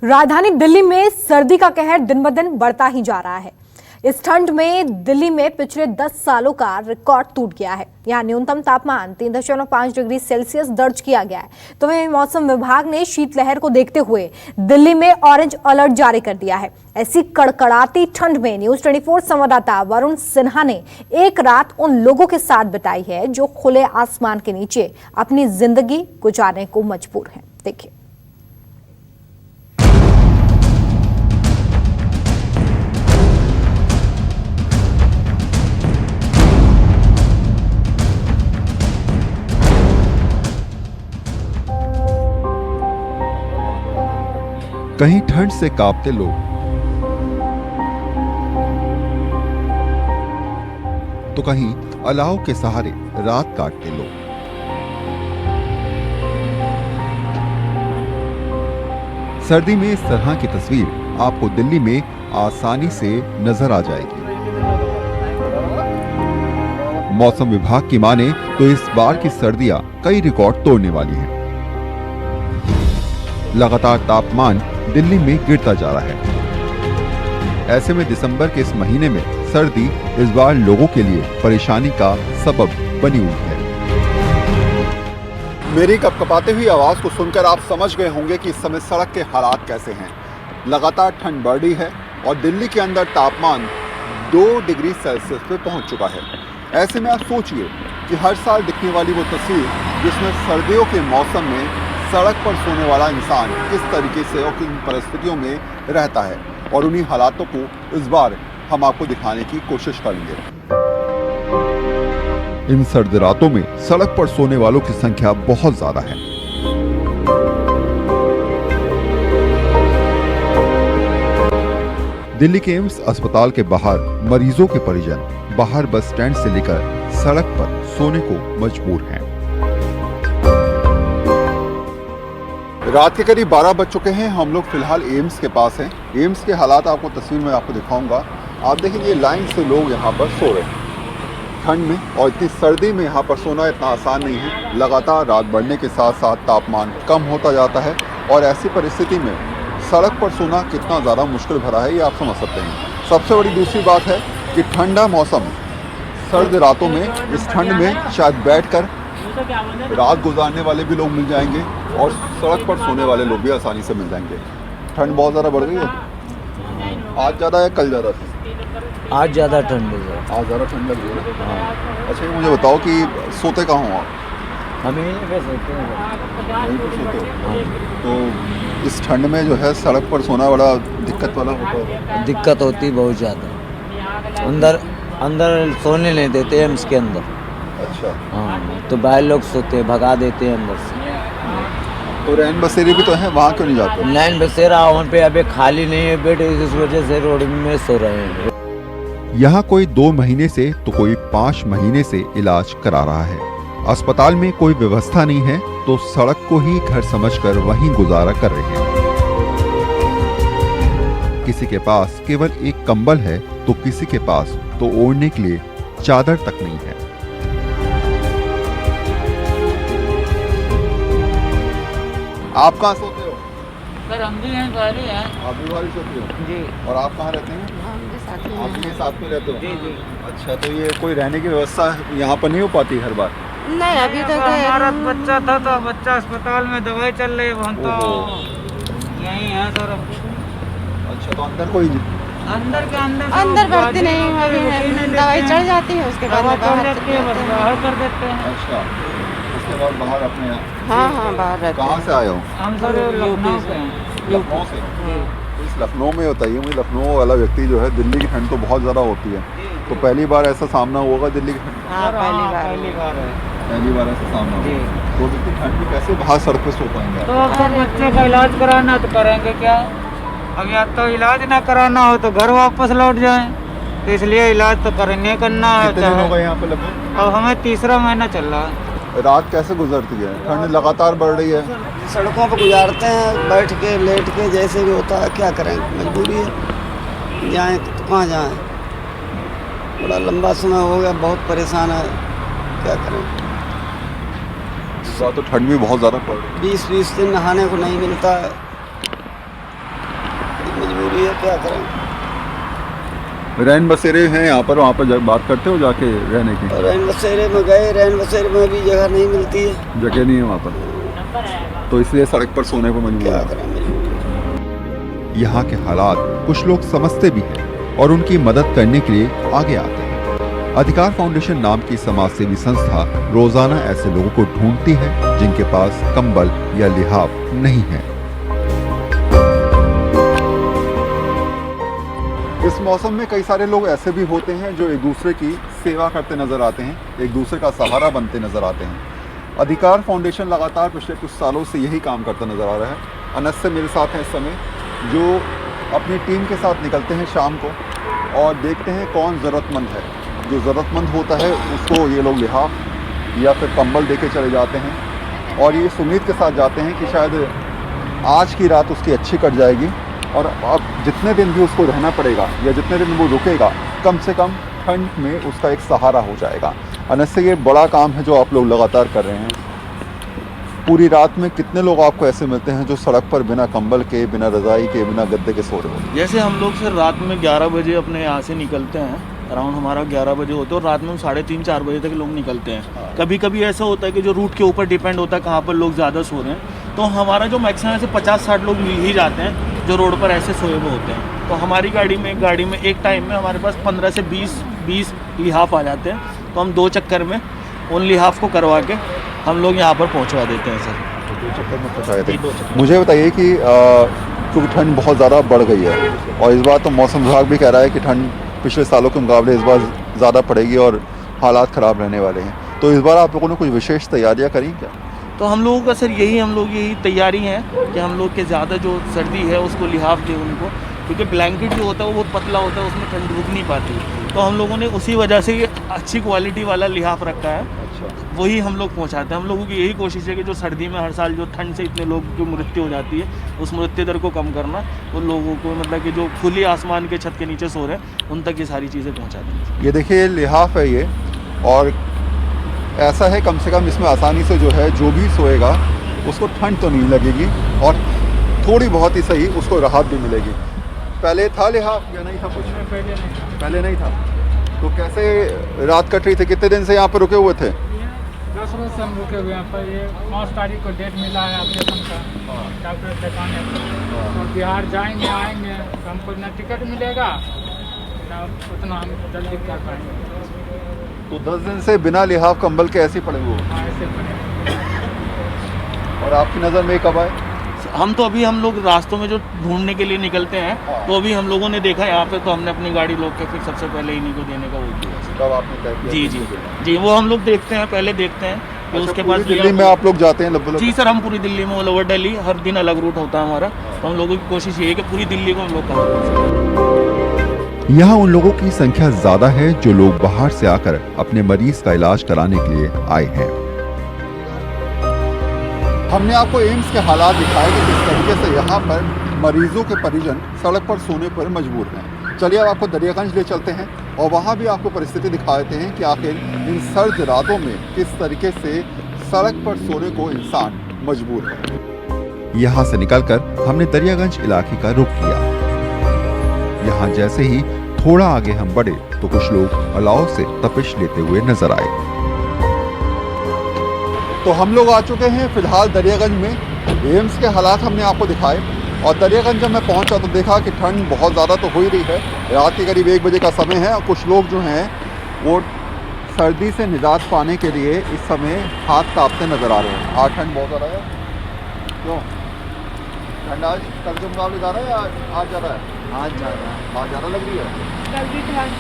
राजधानी दिल्ली में सर्दी का कहर दिन ब दिन बढ़ता ही जा रहा है। इस ठंड में दिल्ली में पिछले 10 सालों का रिकॉर्ड टूट गया है। यहाँ न्यूनतम तापमान 3.5 डिग्री सेल्सियस दर्ज किया गया है। तो वहीं मौसम विभाग ने शीतलहर को देखते हुए दिल्ली में ऑरेंज अलर्ट जारी कर दिया है। ऐसी कड़कड़ाती ठंड में न्यूज 24 संवाददाता वरुण सिन्हा ने एक रात उन लोगों के साथ बिताई है जो खुले आसमान के नीचे अपनी जिंदगी गुजारने को मजबूर हैं। देखिए। कहीं ठंड से कांपते लोग, तो कहीं अलाव के सहारे रात काटते लोग। सर्दी में इस तरह की तस्वीर आपको दिल्ली में आसानी से नजर आ जाएगी। मौसम विभाग की माने तो इस बार की सर्दियां कई रिकॉर्ड तोड़ने वाली हैं। लगातार तापमान दिल्ली में गिरता जा रहा है। ऐसे में दिसंबर के इस महीने में सर्दी इस बार लोगों के लिए परेशानी का सबब बनी हुई है। मेरी कपकपाती हुई आवाज को सुनकर आप समझ गए होंगे कि इस समय सड़क के हालात कैसे हैं। लगातार ठंड बढ़ रही है और दिल्ली के अंदर तापमान 2 डिग्री सेल्सियस पे पहुंच चुका है। ऐसे में आप सोचिए कि हर साल दिखने वाली वो तस्वीर जिसमें सर्दियों के मौसम में सड़क पर सोने वाला इंसान किस तरीके से और किन परिस्थितियों में रहता है, और उन्हीं हालातों को इस बार हम आपको दिखाने की कोशिश करेंगे। इन सर्द रातों में सड़क पर सोने वालों की संख्या बहुत ज्यादा है। दिल्ली के एम्स अस्पताल के बाहर मरीजों के परिजन बाहर बस स्टैंड से लेकर सड़क पर सोने को मजबूर हैं। रात के करीब 12 बज चुके हैं। हम लोग फिलहाल एम्स के पास हैं। एम्स के हालात आपको तस्वीर में आपको दिखाऊंगा। आप देखेंगे लाइन से लोग यहाँ पर सो रहे हैं ठंड में, और इतनी सर्दी में यहाँ पर सोना इतना आसान नहीं है। लगातार रात बढ़ने के साथ साथ तापमान कम होता जाता है, और ऐसी परिस्थिति में सड़क पर सोना कितना ज़्यादा मुश्किल भरा है ये आप समझ सकते हैं। सबसे बड़ी दूसरी बात है कि ठंडा मौसम, सर्द रातों में इस ठंड में शायद बैठकर रात गुजारने वाले भी लोग मिल जाएंगे और सड़क पर सोने वाले लोग भी आसानी से मिल जाएंगे। ठंड बहुत ज़्यादा बढ़ गई है। आज ज़्यादा है कल ज़्यादा थी? आज ज़्यादा ठंड है। आज ज़्यादा ठंड लग रही है ना। अच्छा, ये मुझे बताओ कि सोते कहाँ हो आप? हम यहीं पे सोते हैं। यहीं पर सोते हो? तो इस ठंड में जो है सड़क पर सोना बड़ा दिक्कत वाला होता है। दिक्कत होती बहुत ज़्यादा। अंदर सोने नहीं देते एम्स के अंदर। अच्छा। हाँ, तो बाहर लोग सोते भगा देते हैं अंदर से। तो रैन बसेरे भी तो हैं, वहाँ क्यों नहीं जाते? लाइन बसेरा वहाँ पे अभी खाली नहीं है बेड, इस वजह से रोड में सो रहे हैं। यहाँ कोई 2 महीने से तो कोई 5 महीने से इलाज करा रहा है। अस्पताल में कोई व्यवस्था नहीं है तो सड़क को ही घर समझकर वहीं गुजारा कर रहे हैं। किसी के पास केवल एक कंबल है तो किसी के पास तो ओढ़ने के लिए चादर तक नहीं है। आप कहाँ सोते हो? सर हम भी हैं, बाहर ही हैं। आप भी बाहर सोते हो? जी। और आप कहाँ रहते हैं? आप भी साथ में रहते हो? जी जी। अच्छा, तो ये कोई रहने की व्यवस्था यहाँ पर नहीं हो पाती हर बार? नहीं, अभी तक हमारा बच्चा था तो बच्चा अस्पताल में दवाई चल रही है, हम तो यहीं हैं सर। अच्छा, तो अंदर कोई अंदर के अंदर भर्ती नहीं हुआ है। दवाई चढ़ जाती है उसके बाद दवा बाहर चढ़ जाती है, बस बाहर कर देते हैं। अच्छा, उसके बाद बाहर अपने यहाँ? हाँ बाहर रहते कहाँ से आए हो? हम सर लखनऊ से हैं। लखनऊ से? इस लखनऊ में बताइए मुझे, लखनऊ वाला व्यक्ति जो है, दिल्ली की ठंड तो बहुत ज़्यादा होती है, तो पहली बार ऐसा सामना होगा दिल्ली की ठंड? हाँ, पहली बार है। पहली बार ऐसा सामना होगा। तो इतनी ठंड में कैसे बाहर सड़क पे सो पाएंगे? तो अब सर बच्चे का इलाज कराना तो करेंगे क्या? अब या तो इलाज ना कराना हो तो घर वापस लौट जाएं, तो इसलिए इलाज तो करने करना है। कितने दिन हो गए यहाँ पे लगभग? अब हमें 3रा महीना चल रहा है। रात कैसे गुजरती है? ठंड लगातार बढ़ रही है। सड़कों पर गुजारते हैं, बैठ के लेट के, जैसे भी होता है। क्या करें, मजबूरी है। जाएं तो कहाँ जाएं? बड़ा लंबा समय हो गया, बहुत परेशान है। क्या करें? इस बार तो ठंड भी बहुत ज़्यादा पड़ रही है। 20-20 दिन नहाने को नहीं मिलता है। क्या करें। रैन बसेरे हैं यहाँ पर, वहाँ पर बात करते हो जाके रहने की? रैन बसेरे में गए, रैन बसेरे में भी जगह नहीं मिलती है, जगह नहीं है वहाँ पर, तो इसलिए सड़क पर सोने को मजबूर क्या है। करें। यहाँ के हालात कुछ लोग समझते भी हैं और उनकी मदद करने के लिए आगे आते हैं। अधिकार फाउंडेशन नाम की समाजसेवी संस्था रोजाना ऐसे लोगों को ढूंढती है जिनके पास कंबल या लिहाफ नहीं है। इस मौसम में कई सारे लोग ऐसे भी होते हैं जो एक दूसरे की सेवा करते नजर आते हैं, एक दूसरे का सहारा बनते नजर आते हैं। अधिकार फाउंडेशन लगातार पिछले कुछ सालों से यही काम करता नजर आ रहा है। अनस से मेरे साथ हैं इस समय, जो अपनी टीम के साथ निकलते हैं शाम को और देखते हैं कौन ज़रूरतमंद है। जो ज़रूरतमंद होता है उसको ये लोग लिहाफ या फिर कंबल दे के चले जाते हैं और ये इस उम्मीद के साथ जाते हैं कि शायद आज की रात उसकी अच्छी कट जाएगी और अब जितने दिन भी उसको रहना पड़ेगा या जितने दिन वो रुकेगा, कम से कम ठंड में उसका एक सहारा हो जाएगा। अनस से ये बड़ा काम है जो आप लोग लगातार कर रहे हैं। पूरी रात में कितने लोग आपको ऐसे मिलते हैं जो सड़क पर बिना कंबल के, बिना रज़ाई के, बिना गद्दे के सो रहे हो? जैसे हम लोग सर रात में 11 बजे अपने यहाँ से निकलते हैं, अराउंड हमारा 11 बजे होता है और रात में हम 3:30-4 बजे तक लोग निकलते हैं। कभी कभी ऐसा होता है कि जो रूट के ऊपर डिपेंड होता है कहाँ पर लोग ज़्यादा सो रहे हैं, तो हमारा जो मैक्सिमम ऐसे 50-60 लोग मिल ही जाते हैं जो रोड पर ऐसे सोए हुए होते हैं। तो हमारी गाड़ी में एक टाइम में हमारे पास 15 से 20 लिहाफ आ जाते हैं, तो हम 2 चक्कर में उन लिहाफ को करवा के हम लोग यहाँ पर पहुँचवा देते हैं सर। 2 चक्कर में पहुँचाए थे। मुझे बताइए कि क्योंकि ठंड बहुत ज़्यादा बढ़ गई है और इस बार तो मौसम विभाग भी कह रहा है कि ठंड पिछले सालों के मुकाबले इस बार ज़्यादा पड़ेगी और हालात ख़राब रहने वाले हैं, तो इस बार आप लोगों ने कुछ विशेष तैयारियां करी क्या? तो हम लोगों का सर यही तैयारी है कि हम लोग के ज़्यादा जो सर्दी है उसको लिहाफ दें उनको, क्योंकि ब्लैंकेट जो होता है वो बहुत पतला होता है, उसमें ठंड रुक नहीं पाती। तो हम लोगों ने उसी वजह से ये अच्छी क्वालिटी वाला लिहाफ रखा है, वही हम लोग पहुंचाते हैं। हम लोगों की यही कोशिश है कि जो सर्दी में हर साल जो ठंड से इतने लोगों की मृत्यु हो जाती है, उस मृत्यु दर को कम करना, उन लोगों को मतलब कि जो खुली आसमान के छत के नीचे सो रहे हैं उन तक ये सारी चीज़ें पहुँचाते हैं। ये देखिए लिहाफ है ये, और ऐसा है कम से कम इसमें आसानी से जो है जो भी सोएगा उसको ठंड तो नहीं लगेगी और थोड़ी बहुत ही सही उसको राहत भी मिलेगी। पहले था लिहाफ या नहीं था? कुछ पहले नहीं था। तो कैसे रात कट रही थी? कितने दिन से यहाँ पर रुके हुए थे? 10 रोज से हम रुके हुए हैं पर ये 5 तारीख को डेट मिला है ऑपरेशन का डॉक्टर दिखाने को। तो बिहार जाएंगे आएंगे तो हमको ना टिकट मिलेगा ना उतना हम जल्दी कर पाएंगे। तो 10 दिन से बिना लिहाफ कंबल के ऐसे पड़े हुए। हाँ ऐसे पड़े। और आपकी नज़र में कब आए? हम लोग रास्तों में जो ढूंढने के लिए निकलते हैं, तो अभी हम लोगों ने देखा यहाँ पे, तो हमने अपनी गाड़ी रोक के फिर सबसे पहले इन्हीं को देने का वो किया। कब आपने तय किया? जी वो हम लोग देखते हैं, पहले देखते हैं कि उसके पूरी पास दिल्ली में आप लोग जाते हैं लगभग? जी सर, हम पूरी दिल्ली में ऑल ओवर दिल्ली हर दिन अलग रूट होता है हमारा, तो हम लोगों की कोशिश ये है कि पूरी दिल्ली को हम लोग कवर कर सकें। यहाँ उन लोगों की संख्या ज्यादा है जो लोग बाहर से आकर अपने मरीज का इलाज कराने के लिए आए हैं। हमने आपको एम्स के हालात दिखाए कि किस तरीके से यहाँ पर मरीजों के परिजन सड़क पर सोने पर मजबूर हैं। चलिए अब आपको दरियागंज ले चलते हैं और वहाँ भी आपको परिस्थिति दिखाते हैं कि आखिर इन सर्द रातों में किस तरीके से सड़क पर सोने को इंसान मजबूर है। यहाँ से निकलकर हमने दरियागंज इलाके का रुख किया। यहाँ जैसे ही थोड़ा आगे हम बढ़े तो कुछ लोग अलाव से तपिश लेते हुए नजर आए। तो हम लोग आ चुके हैं फिलहाल दरियागंज में। एम्स के हालात हमने आपको दिखाए और दरियागंज जब मैं पहुंचा तो देखा कि ठंड बहुत ज़्यादा तो हो ही रही है। रात के करीब 1 बजे का समय है और कुछ लोग जो हैं वो सर्दी से निजात पाने के लिए इस समय हाथ तापते नज़र आ रहे हैं। आज ठंड बहुत ज़्यादा है। क्यों ठंड आज कल के मुकाबले ज़्यादा है या आज ज़्यादा है? आज ज़्यादा आज ज़्यादा लग रही है। कल भी ठंड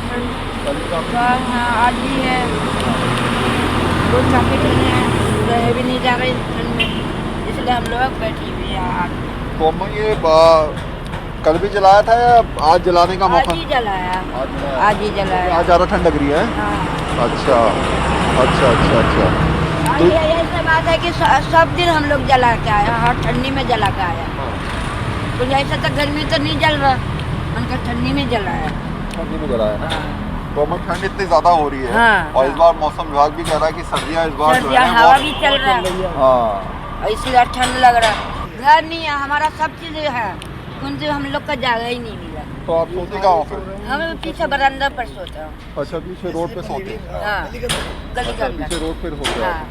कल के मुकाबले हाँ आज भी है, रोज जैकेट में है, रहे भी नहीं जा रहे ठंड में, इसलिए हम लोग बैठी हुई है। आज तो अम्मा ये कल भी जलाया था या आज जलाने का मौका? आज ही जलाया, आज ही जलाया। आज ज़्यादा ठंड लग रही है। हाँ। अच्छा अच्छा अच्छा अच्छा। तो ये ऐसा बात है कि सब दिन हम लोग जला के आया, हर ठंडी में जला के आया। तो ऐसा तो गर्मी तो नहीं जल रहा, उनका ठंडी में जलाया। ठंडी में जलाया। तो अम्मा ठंड इतनी ज़्यादा हो रही है। हाँ, और इस बार मौसम विभाग भी कह रहा है कि सर्दियाँ इस बार जो है हवा भी चल रहा है, हाँ इसलिए ठंड लग रहा है। घर नहीं है हमारा, सब चीज़ है, उनसे हम लोग का जगह ही नहीं मिला। तो आप सोते कहाँ हो फिर? हम पीछे बरामदा पर सोते हैं। अच्छा, पीछे रोड पे सोते हैं। हाँ, गली के अच्छा, अंदर। पीछे रोड पे सोते हैं। हाँ।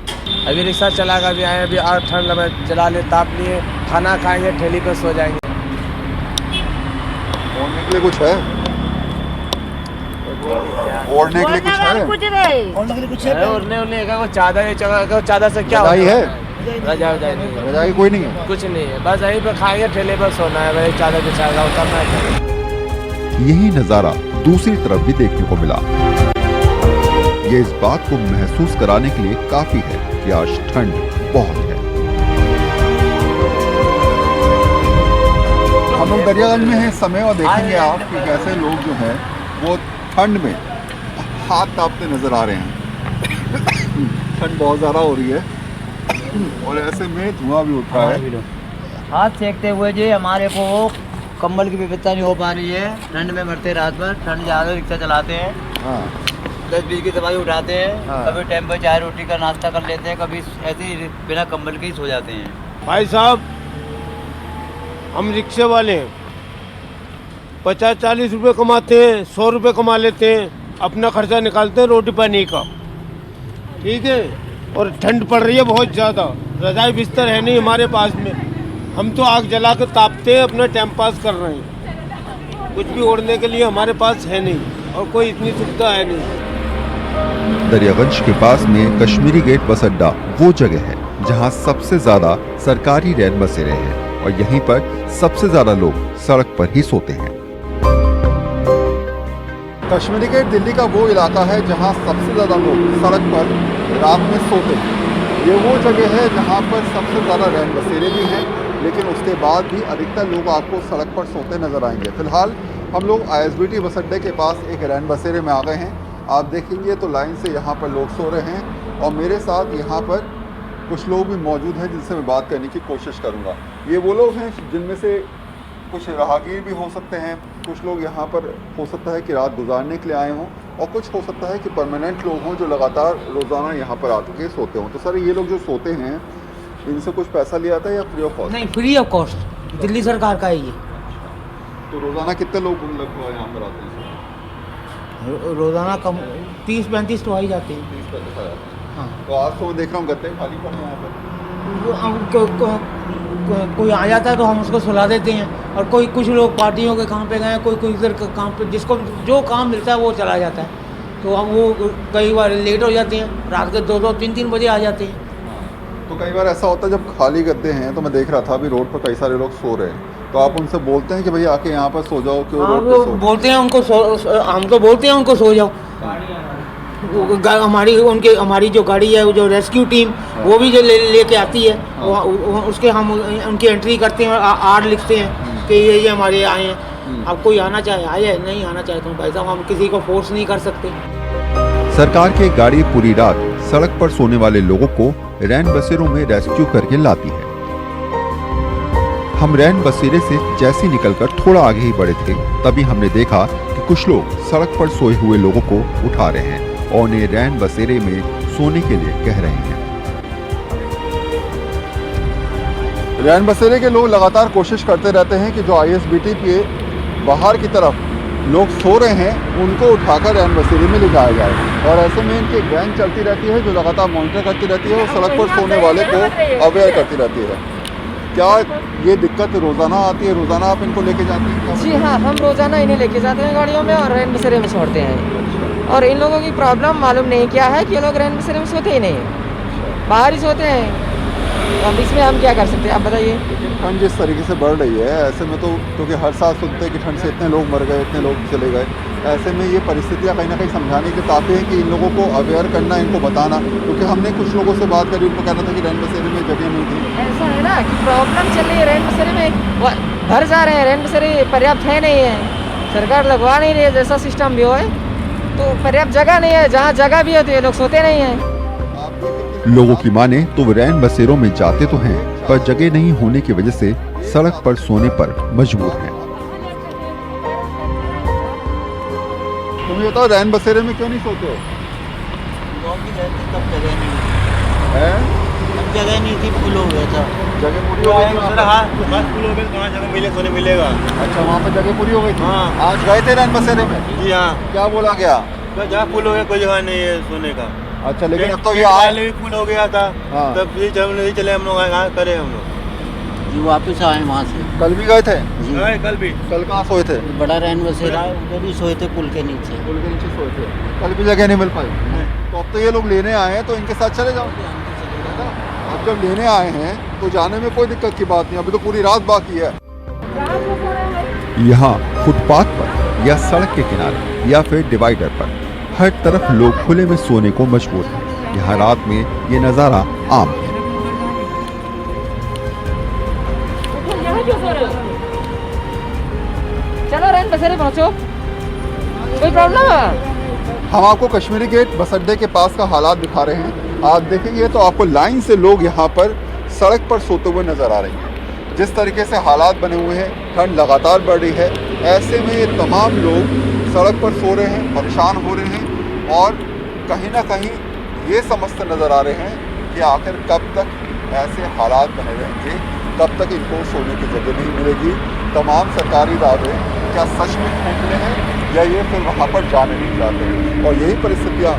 अभी रिक्शा चला कर अभी आए, अभी आग ठंड लगा, जला ले ताप लिए, खाना खाएंगे, ठेली पे सो जाएंगे। ओढ़ने के लिए कुछ है? ओढ़ने के लिए कुछ है? कुछ नहीं। ओढ़ने का कोई चादर से क्या रजाई होता है? रजाई नहीं है, रजाई कोई नहीं है? कुछ नहीं है, बस यहीं पे खाएंगे, ठेले पर सोना है, वही चादर बिछाएगा, उतरना है। यही नजारा दूसरी तरफ भी देखने को मिला। ये इस बात को महसूस कराने के लिए काफी है कि आज ठंड बहुत है। हम लोग दरियागंज में हैं इस समय और देखेंगे आप कि कैसे लोग जो हैं वो ठंड में हाथ तापते नजर आ रहे हैं। ठंड बहुत ज़्यादा हो रही है और ऐसे में धुआं भी उठ रहा है। हाथ सेकते हुए जी हमारे को कंबल की व्यवस्था नहीं हो पा रही है। ठंड में मरते रात भर, ठंड ज़्यादा, रिक्शा चलाते हैं, हाँ 10-20 की दवाई उठाते हैं, हाँ। कभी टाइम पर चाय रोटी का नाश्ता कर लेते हैं, कभी ऐसे ही बिना कंबल के ही सो जाते हैं। भाई साहब, हम रिक्शे वाले हैं, 50-40 रुपये कमाते हैं, 100 रुपये कमा लेते हैं, अपना खर्चा निकालते हैं रोटी पानी का, ठीक है। और ठंड पड़ रही है बहुत ज़्यादा, रजाई बिस्तर है नहीं हमारे पास में, हम तो आग जला कर तापते हैं, अपना टाइम पास कर रहे हैं। कुछ भी ओढ़ने के लिए हमारे पास है नहीं और कोई इतनी सुविधा है नहीं। दरियागंज के पास में कश्मीरी गेट बस अड्डा वो जगह है जहां सबसे ज्यादा सरकारी रैन बसेरे हैं और यहीं पर सबसे ज्यादा लोग सड़क पर ही सोते हैं। कश्मीरी गेट दिल्ली का वो इलाका है जहां सबसे ज़्यादा लोग सड़क पर रात में सोते हैं। ये वो जगह है जहां पर सबसे ज़्यादा रैन बसेरे भी हैं, लेकिन उसके बाद भी अधिकतर लोग आपको सड़क पर सोते नज़र आएंगे। फिलहाल हम लोग ISBT बस अड्डे के पास एक रैन बसेरे में आ गए हैं। आप देखेंगे तो लाइन से यहाँ पर लोग सो रहे हैं और मेरे साथ यहाँ पर कुछ लोग भी मौजूद हैं जिनसे मैं बात करने की कोशिश करूँगा। ये वो लोग हैं जिनमें से कुछ राहगीर भी हो सकते हैं, कुछ लोग यहाँ पर हो सकता है कि रात गुजारने के लिए आए हों और कुछ हो सकता है कि परमानेंट लोग हों जो लगातार रोज़ाना यहाँ पर आके सोते हों। तो सर, ये लोग जो सोते हैं इनसे कुछ पैसा लिया था या फ्री ऑफ कॉस्ट? नहीं, फ्री ऑफ कॉस्ट, दिल्ली सरकार का है ये। तो रोज़ाना कितने लोग लगभग यहाँ पर आते हैं? रोज़ाना कम 30-35 तो आ ही जाते हैं। 30-35 आते हैं। हाँ। तो आज तो मैं देख रहा हूँ गत्ते खाली पड़े हैं यहाँ पर। कोई आ जाता है तो हम उसको सुला देते हैं और कुछ लोग पार्टियों के काम पे गए, कोई इधर काम पे, जिसको जो काम मिलता है वो चला जाता है। तो हम वो कई बार लेट हो जाते हैं, रात के 2-2, 3-3 बजे आ जाते हैं। तो कई बार ऐसा होता है जब खाली गद्दे हैं, तो मैं देख रहा था अभी रोड पर कई सारे लोग सो रहे हैं, तो आप उनसे बोलते हैं कि भाई आके यहाँ पर सो जाओ, क्यों रोड पे सो? बोलते हैं उनको हम तो बोलते हैं उनको सो जाओ। हमारी जो गाड़ी है, वो जो रेस्क्यू टीम, वो भी जो लेके आती है, उसके हम उनकी एंट्री करते हैं, आर लिखते हैं कि ये हमारे आए हैं। अब कोई आना चाहे आए, नहीं आना चाहे तो भाई साहब हम किसी को फोर्स नहीं कर सकते। सरकार की गाड़ी पूरी रात सड़क पर सोने वाले लोगों को रैन बसेरों में रेस्क्यू करके लाती है। हम रैन बसेरे से जैसे निकलकर थोड़ा आगे ही बढ़े थे, तभी हमने देखा कि कुछ लोग सड़क पर सोए हुए लोगों को उठा रहे हैं और उन्हें रैन बसेरे में सोने के लिए कह रहे हैं। रैन बसेरे के लोग लगातार कोशिश करते रहते हैं कि जो ISBT के बाहर की तरफ लोग सो रहे हैं उनको उठाकर रैन बसेरे में ले जाया जाए, और ऐसे में इनकी वैन चलती रहती है जो लगातार मॉनिटर करती रहती है और सड़क पर सोने वाले को अवेयर करती रहती है। क्या ये दिक्कत रोज़ाना आती है? रोज़ाना आप इनको लेके जाते हैं? जी हाँ, हम रोज़ाना इन्हें लेके जाते हैं गाड़ियों में और रैन बसेरे में छोड़ते हैं। और इन लोगों की प्रॉब्लम मालूम नहीं क्या है कि ये लोग रैन बसेरे में सोते ही नहीं हैं, बाहर ही सोते हैं। अब इसमें हम क्या कर सकते हैं, आप बताइए। ठंड जिस तरीके से बढ़ रही है, ऐसे में तो क्योंकि हर साल सुनते हैं कि ठंड से इतने लोग मर गए, इतने लोग चले गए, ऐसे में ये परिस्थितियाँ कहीं ना कहीं समझाने के काफ़ी हैं कि इन लोगों को अवेयर करना, इनको बताना। क्योंकि हमने कुछ लोगों से बात करी, उनको कहना था कि रैन बसेरे में जगह नहीं थी। ऐसा है ना कि प्रॉब्लम चल रही है रैन बसेरे में, भर जा रहे हैं, रैन बसेरे पर्याप्त है नहीं है, सरकार लगवा नहीं रही है। जैसा सिस्टम भी हो है तो पर्याप्त जगह नहीं है, जहाँ जगह भी है तो ये लोग सोते नहीं हैं। लोगों की माने तो वे रैन बसेरों में जाते तो हैं, पर जगह नहीं होने की वजह से सड़क पर सोने पर मजबूर हैं। तुम ये बताओ, रैन बसेरे में क्यों नहीं सोते हो? तब जगह नहीं है? जगह नहीं थी, फुल हो गया था। जगह पूरी हो गई थी वहाँ पर? हाँ बस फुल हो गया, कहाँ जगह मिले सोने मिलेगा। अच्छा, वहाँ पर जगह पूरी हो गई थी। हाँ। आज गए थे रैन बसेरे में? जी हाँ। क्या बोला गया? जहाँ फुल हो गया कोई जगह नहीं है सोने का। अच्छा, लेकिन अब तो ये भी फुल हो गया था। हाँ। तब भी जब नहीं चले हम लोग, यहाँ करे हम लोग जी वापस आए वहाँ से। कल भी गए थे? कल भी। कल कहाँ सोए थे? बड़ा रैन बसेरा, उधर भी सोए थे पुल के नीचे। पुल के नीचे सोए थे। कल भी जगह नहीं मिल पाई। तो अब तो ये लोग लेने आए हैं, तो इनके साथ चले जाओ। अब जब लेने आए हैं तो जाने में कोई दिक्कत की बात नहीं, अभी तो पूरी रात बाकी है। यहाँ फुटपाथ पर या सड़क के किनारे या फिर डिवाइडर पर हर तरफ लोग खुले में सोने को मजबूर हैं। यहाँ रात में ये नज़ारा आम है। चलो रैन बसेरे पहुँचो, कोई प्रॉब्लम है? हम आपको कश्मीरी गेट बस अड्डे के पास का हालात दिखा रहे हैं। आप देखेंगे तो आपको लाइन से लोग यहाँ पर सड़क पर सोते हुए नजर आ रहे हैं। जिस तरीके से हालात बने हुए हैं, ठंड लगातार बढ़ रही है, ऐसे में ये तमाम लोग सड़क पर सो रहे हैं, परेशान हो रहे हैं और कहीं ना कहीं ये समझते नज़र आ रहे हैं कि आखिर कब तक ऐसे हालात बने रहेंगे, कब तक इनको सोने की जगह नहीं मिलेगी। तमाम सरकारी दावे क्या सच में खोखले हैं या ये फिर वहाँ पर जाने नहीं चाहते हैं। और यही परिस्थितियाँ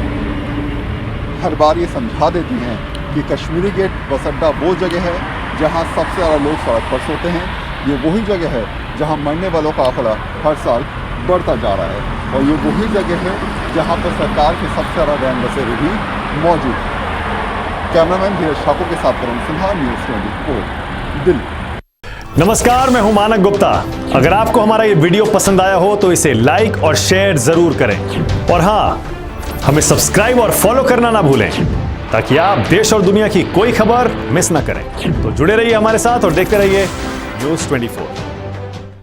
हर बार ये समझा देती हैं कि कश्मीरी गेट बस अड्डा वो जगह है जहाँ सबसे ज़्यादा लोग सड़क पर सोते हैं। ये वही जगह है जहाँ मरने वालों का आंकड़ा हर साल बढ़ता जा रहा है और ये वही जगह है जहाँ पर सरकार के सबसे ज़्यादा रैन बसेरे भी मौजूद हैं। कैमरामैन धीरज ठाकुर के साथ करुण सिन्हा, न्यूज़ 24 दिल्ली। नमस्कार, मैं हूं मानक गुप्ता। अगर आपको हमारा ये वीडियो पसंद आया हो तो इसे लाइक और शेयर जरूर करें और हाँ, हमें सब्सक्राइब और फॉलो करना ना भूलें ताकि आप देश और दुनिया की कोई खबर मिस ना करें। तो जुड़े रहिए हमारे साथ और देखते रहिए न्यूज़ 24।